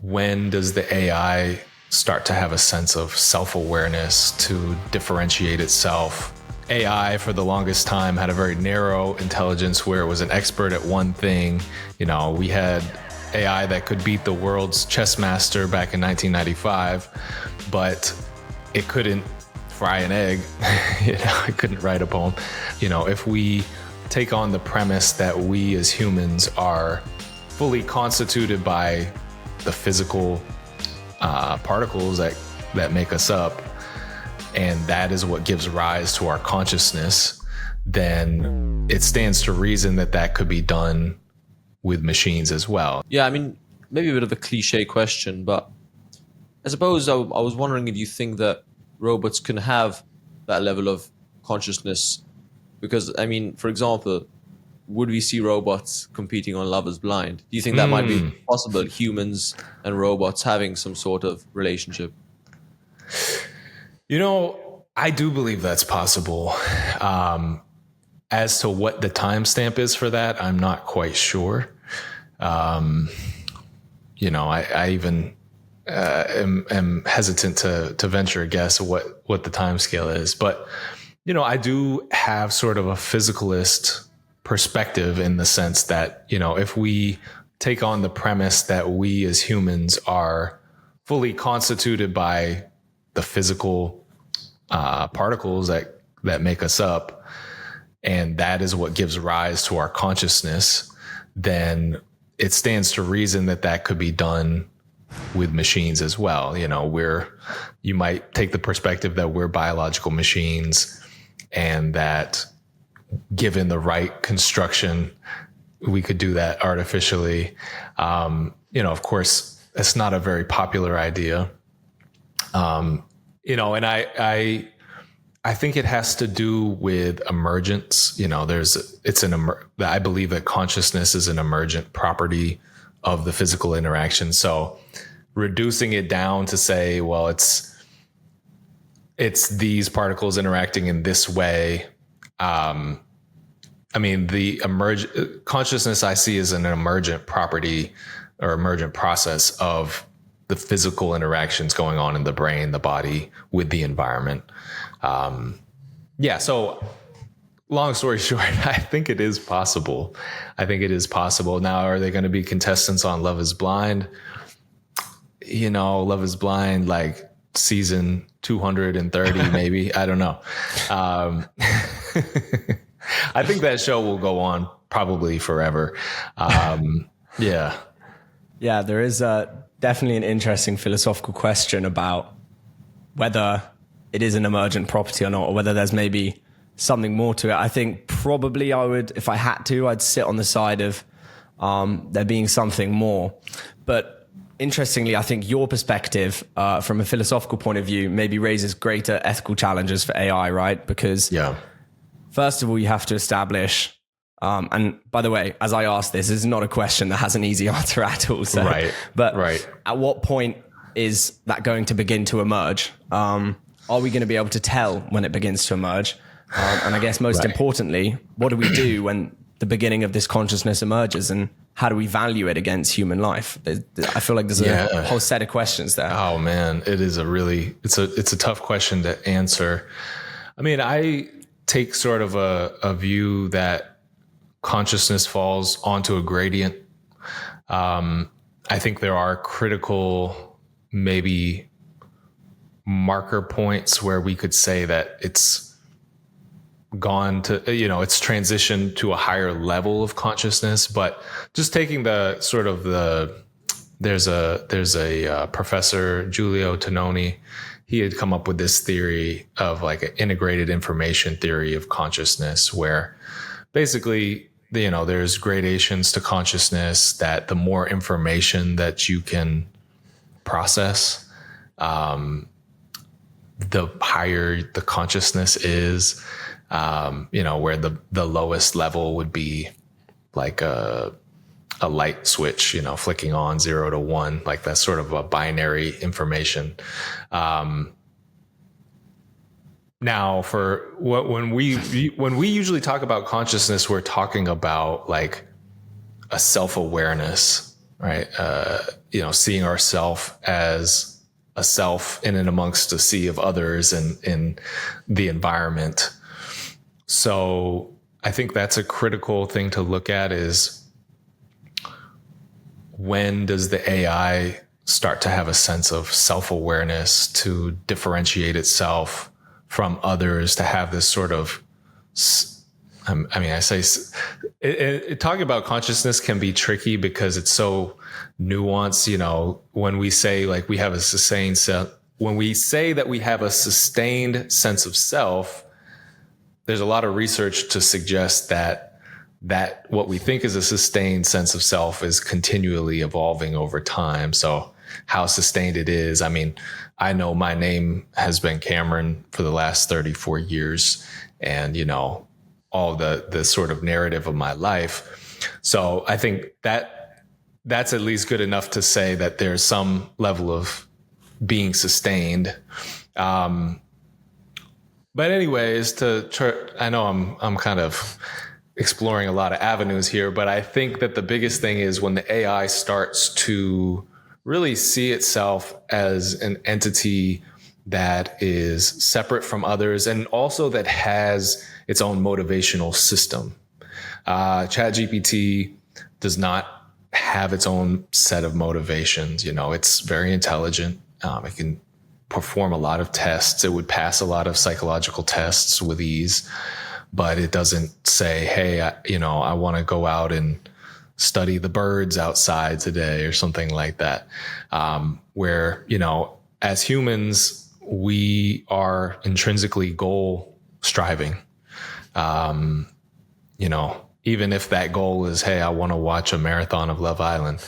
when does the AI start to have a sense of self-awareness to differentiate itself? AI for the longest time had a very narrow intelligence where it was an expert at one thing. You know, we had AI that could beat the world's chess master back in 1995, but it couldn't fry an egg. You know, it couldn't write a poem. You know, if we take on the premise that we as humans are fully constituted by the physical particles that make us up, and that is what gives rise to our consciousness, then it stands to reason that that could be done with machines as well. Yeah, I mean, maybe a bit of a cliche question, but I suppose I was wondering if you think that robots can have that level of consciousness. Because, I mean, for example, would we see robots competing on Love is Blind? Do you think that might be possible, humans and robots having some sort of relationship? You know, I do believe that's possible. As to what the timestamp is for that, I'm not quite sure. You know, I even am hesitant to venture a guess of what the time scale is. But, you know, I do have sort of a physicalist perspective in the sense that, you know, if we take on the premise that we as humans are fully constituted by the physical particles that make us up, and that is what gives rise to our consciousness, then it stands to reason that that could be done with machines as well. You know, you might take the perspective that we're biological machines, and that given the right construction, we could do that artificially. You know, of course, it's not a very popular idea. You know, and I think it has to do with emergence. You know, I believe that consciousness is an emergent property of the physical interaction. So reducing it down to say, well, it's these particles interacting in this way. I mean, the consciousness I see as an emergent property or emergent process of the physical interactions going on in the brain, the body, with the environment. Yeah. So long story short, I think it is possible. Now, are they going to be contestants on Love is Blind? You know, Love is Blind, like season 230, maybe. I don't know. I think that show will go on probably forever. Yeah. Yeah, there is definitely an interesting philosophical question about whether it is an emergent property or not, or whether there's maybe something more to it. I think probably I would, if I had to, I'd sit on the side of there being something more. But interestingly, I think your perspective from a philosophical point of view maybe raises greater ethical challenges for AI, right? Because first of all, you have to establish, and by the way, as I ask this is not a question that has an easy answer at all. So, at what point is that going to begin to emerge? Are we going to be able to tell when it begins to emerge? And I guess most importantly, what do we do when the beginning of this consciousness emerges, and how do we value it against human life? I feel like there's a whole set of questions there. Oh man, it's a tough question to answer. I mean, I take sort of a view that consciousness falls onto a gradient. I think there are critical, maybe marker points where we could say that it's gone to, it's transitioned to a higher level of consciousness. But just taking the sort of there's a professor, Giulio Tononi, he had come up with this theory of like an integrated information theory of consciousness, where basically, there's gradations to consciousness, that the more information that you can process, the higher the consciousness is, where the lowest level would be like a light switch, flicking on 0 to 1, like that's sort of a binary information. Now for when we usually talk about consciousness, we're talking about like a self-awareness, right? seeing ourselves as a self in and amongst a sea of others and in the environment. So I think that's a critical thing to look at, is when does the AI start to have a sense of self-awareness, to differentiate itself from others, to have this sort of, talking about consciousness can be tricky because it's so nuanced. When we say like we have a sustained when we say that we have a sustained sense of self, there's a lot of research to suggest that what we think is a sustained sense of self is continually evolving over time. So how sustained it is, I know my name has been Cameron for the last 34 years, and all the sort of narrative of my life. So I think that's at least good enough to say that there's some level of being sustained. But anyways, I know I'm kind of exploring a lot of avenues here, but I think that the biggest thing is when the AI starts to really see itself as an entity that is separate from others, and also that has its own motivational system. ChatGPT does not have its own set of motivations. It's very intelligent. It can perform a lot of tests. It would pass a lot of psychological tests with ease, but it doesn't say, hey, I want to go out and study the birds outside today or something like that. Where, as humans, we are intrinsically goal striving. Even if that goal is, hey, I want to watch a marathon of Love Island,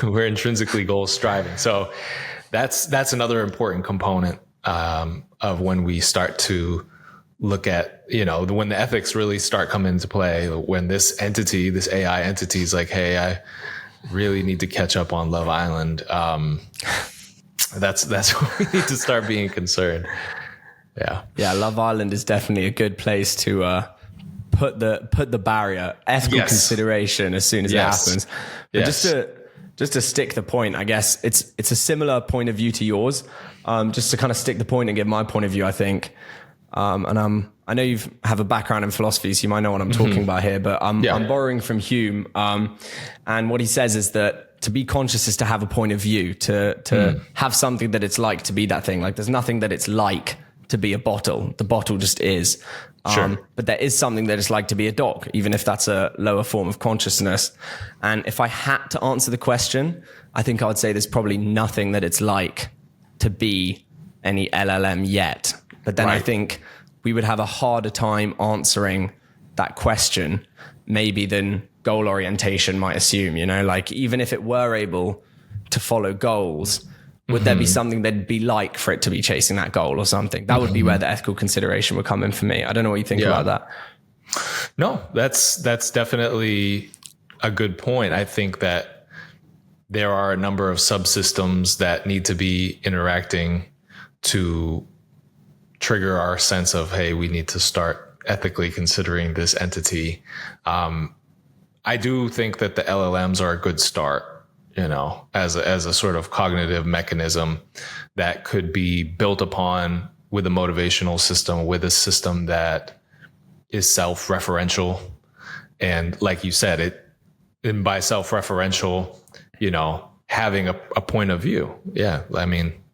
we're intrinsically goal striving. So that's another important component of when we start to look at, when the ethics really start coming into play, when this AI entity is like, hey, I really need to catch up on Love Island. That's when we need to start being concerned. Yeah. Love Island is definitely a good place to put the barrier, ethical consideration as soon as it happens. But just to stick the point, I guess it's a similar point of view to yours. Just to kind of stick the point and give my point of view, I think. And I know you have a background in philosophy, so you might know what I'm talking about here, but I'm borrowing from Hume. And what he says is that to be conscious is to have a point of view, to have something that it's like to be that thing. Like there's nothing that it's like to be a bottle. The bottle just is. But there is something that it's like to be a dog, even if that's a lower form of consciousness. And if I had to answer the question, I think I would say there's probably nothing that it's like to be any LLM yet. But then I think we would have a harder time answering that question maybe than goal orientation might assume, like even if it were able to follow goals, would there be something that'd be like for it to be chasing that goal or something? That would be where the ethical consideration would come in for me. I don't know what you think about that. No, that's definitely a good point. I think that there are a number of subsystems that need to be interacting to trigger our sense of, hey, we need to start ethically considering this entity. I do think that the LLMs are a good start, as a sort of cognitive mechanism that could be built upon with a motivational system, with a system that is self-referential. And like you said, and by self-referential, having a point of view. Yeah.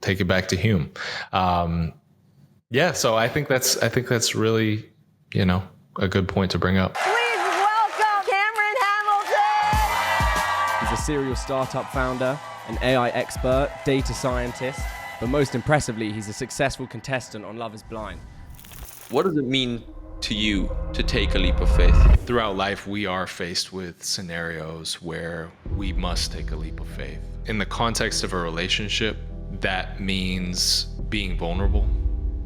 Take it back to Hume. So I think that's really, a good point to bring up. Please welcome Cameron Hamilton. He's a serial startup founder, an AI expert, data scientist, but most impressively, he's a successful contestant on Love is Blind. What does it mean to you to take a leap of faith? Throughout life, we are faced with scenarios where we must take a leap of faith. In the context of a relationship, that means being vulnerable.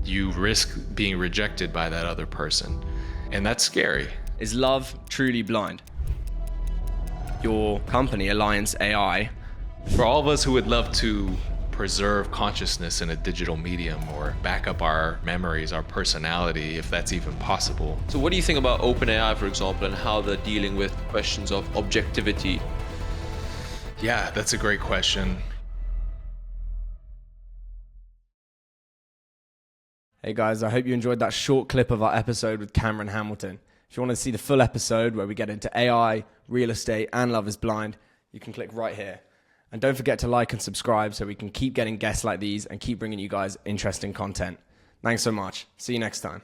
You risk being rejected by that other person, and that's scary. Is love truly blind? Your company, Alliance AI. For all of us who would love to preserve consciousness in a digital medium or back up our memories, our personality, if that's even possible. So what do you think about OpenAI, for example, and how they're dealing with questions of objectivity? Yeah, that's a great question. Hey guys, I hope you enjoyed that short clip of our episode with Cameron Hamilton. If you want to see the full episode where we get into AI, real estate, and Love is Blind, you can click right here. And don't forget to like and subscribe so we can keep getting guests like these and keep bringing you guys interesting content. Thanks so much. See you next time.